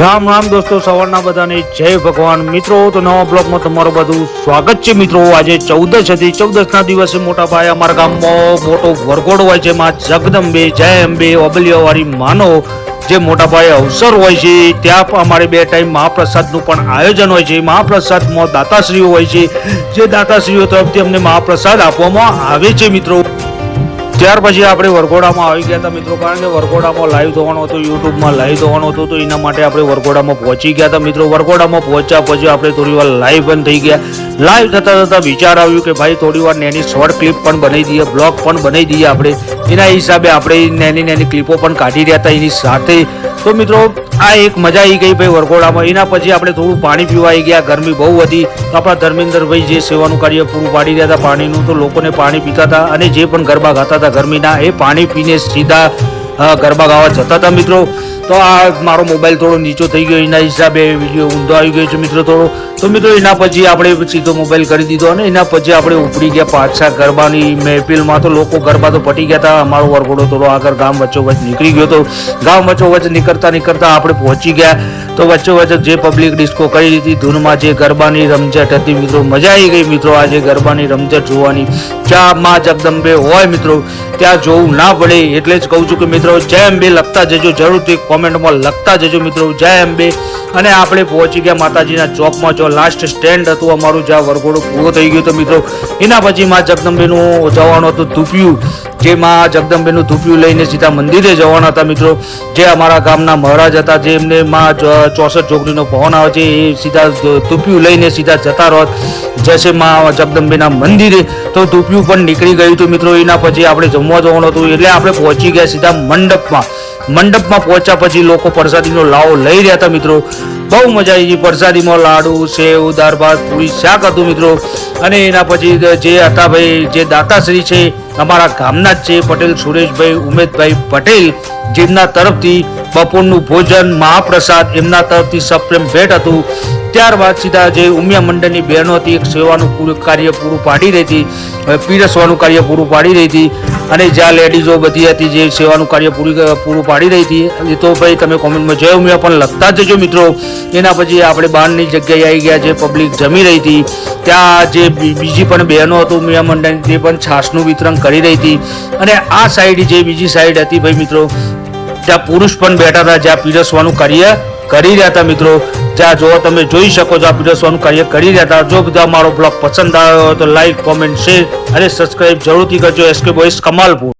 રામ રામ દોસ્તો, સવારના બધાને જય ભગવાન. મિત્રો, તો નવા બ્લોગમાં તમારું બધું સ્વાગત છે. મિત્રો, આજે 14 હતી. 14ના દિવસે મોટા ભાઈ અમારા ગામમાં મોટો વરઘોડો હોય છે. માં જગદંબે જય અંબે ઓબલિયાવાળી માનો જે મોટા ભાઈ અવસર હોય છે, ત્યાં અમારે 2 ટાઈમ મહાપ્રસાદનું પણ આયોજન હોય છે. મહાપ્રસાદમાં દાતાશ્રીઓ હોય છે, જે દાતાશ્રીઓ તરફથી અમને મહાપ્રસાદ આપવામાં આવે છે. મિત્રો, ત્યાર પછી આપણે વરઘોડામાં આવી ગયા હતા. મિત્રો, કારણ કે વરઘોડામાં લાઈવ થવાનું હતું, યુટ્યુબમાં લાઈવ થવાનું હતું, તો એના માટે આપણે વરઘોડામાં પહોંચી ગયા હતા. મિત્રો, વરઘોડામાં પહોંચ્યા પછી આપણે થોડી વાર લાઈવ પણ થઈ ગયા. લાઈવ થતા થતા વિચાર આવ્યું કે ભાઈ થોડી વાર નાની શોર્ટ ક્લિપ પણ બનાવી દઈએ, બ્લોગ પણ બનાવી દઈએ. આપણે એના હિસાબે આપણે નાની ક્લિપો પણ કાઢી રહ્યા હતા એની સાથે. તો મિત્રો, આ એક મજા આવી ગઈ ભાઈ વરઘોડામાં. એના પછી આપણે થોડું પાણી પીવા આવી ગયા. ગરમી બહુ હતી, તો આપણા ધર્મેન્દ્રભાઈ જે સેવાનું કાર્ય પૂરું પાડી રહ્યા હતા પાણીનું, તો લોકોને પાણી પીતા હતા અને જે પણ ગરબા ગાતા હતા ગરમીના, એ પાણી પીને સીધા ગરબા ગાવા જતા હતા. મિત્રો, તો આ મારો મોબાઈલ થોડો નીચો થઈ ગયો, એના હિસાબે વિડીયો ઊંધો આવી ગયો છે મિત્રો થોડો. તો મિત્રો, એના પછી આપણે સીધો મોબાઈલ કરી દીધો અને એના પછી આપણે ઉપડી ગયા પાછા ગરબાની મહેફિલમાં. તો લોકો ગરબા તો પટી ગયા હતા. અમારો વરઘોડો થોડો આગળ ગામ વચ્ચોવચ્ચ નીકળી ગયો હતો. ગામ વચ્ચોવચ્ચ નીકળતા આપણે પહોંચી ગયા. તો વચ્ચોવચ્ચ જે પબ્લિક ડિસ્કો કરી હતી ધૂનમાં, જે ગરબાની રમઝટ હતી મિત્રો, મજા આવી ગઈ. મિત્રો, આજે ગરબાની રમઝટ જોવાની, જ્યાં માં જગદંબે હોય મિત્રો ત્યાં જોવું ના પડે. એટલે જ કહું છું કે મિત્રો, જય અંબે લખતા જજો, જરૂરથી કોમેન્ટમાં લખતા જજો મિત્રો, જય અંબે. અને આપણે પહોંચી ગયા માતાજીના ચોકમાં. જો લાસ્ટ સ્ટેન્ડ હતું અમારું, જ્યાં વરઘોડો પૂરો થઈ ગયો હતો મિત્રો. એના પછી માં જગદંબેનું જવાનું હતું ધૂપિયું, જે માં જગદંબેનું ધૂપિયું લઈને સીધા મંદિરે જવાના હતા મિત્રો. જે અમારા ગામના મહારાજ હતા, જે એમને માં 64 જોગણીનો પવન આવે છે, એ સીધા ધૂપિયું લઈને સીધા જતા રહો જશે માં જગદંબેના મંદિરે. તો ધૂપિયું પણ નીકળી ગયું હતું મિત્રો. એના પછી આપણે જમવા જવાનું હતું, એટલે આપણે પહોંચી ગયા સીધા મંડપમાં પહોંચ્યા પછી લોકો પ્રસાદીનો લાવો લઈ રહ્યા હતા મિત્રો. બહુ મજા આવી ગઈ. પ્રસાદીમાં લાડુ, સેવ, દાળ ભાત, પૂરી, શાક હતું મિત્રો. અને એના પછી જે હતા ભાઈ, જે દાતાશ્રી છે અમારા ગામના જ છે, પટેલ સુરેશભાઈ ઉમેદભાઈ પટેલ, જેમના તરફથી બપોરનું ભોજન મહાપ્રસાદ એમના તરફથી સપ્રેમ ભેટ હતું. ત્યારબાદ સીધા જે ઉમિયા મંડળની બહેનો હતી, એક સેવાનું કાર્ય પૂરું પાડી રહી હતી, પીરસવાનું કાર્ય પૂરું પાડી રહી હતી. અને જ્યાં લેડીઝો બધી હતી જે સેવાનું કાર્ય પૂરું પાડી રહી હતી, એ તો ભાઈ તમે કોમેન્ટમાં જય ઉમિયા પણ લખતા જજો મિત્રો. એના પછી આપણે બહારની જગ્યાએ આવી ગયા, જે પબ્લિક જમી રહી હતી ત્યાં જે બીજી પણ બહેનો હતી ઉમિયા મંડળની, તે પણ છાશનું વિતરણ કરી રહી હતી. અને આ સાઈડ જે બીજી સાઈડ હતી ભાઈ મિત્રો, ત્યાં પુરુષ પણ બેઠા હતા, જ્યાં પીરસવાનું કાર્ય કરી રહ્યા હતા મિત્રો. જ્યાં જો તમે જોઈ શકો છો, આ પીરસવાનું કાર્ય કરી રહ્યા હતા. જો બધા મારો બ્લોગ પસંદ આવ્યો હોય તો લાઈક, કોમેન્ટ, શેર અને સબસ્ક્રાઇબ જરૂરથી કરજો. SK boys Kamalpur.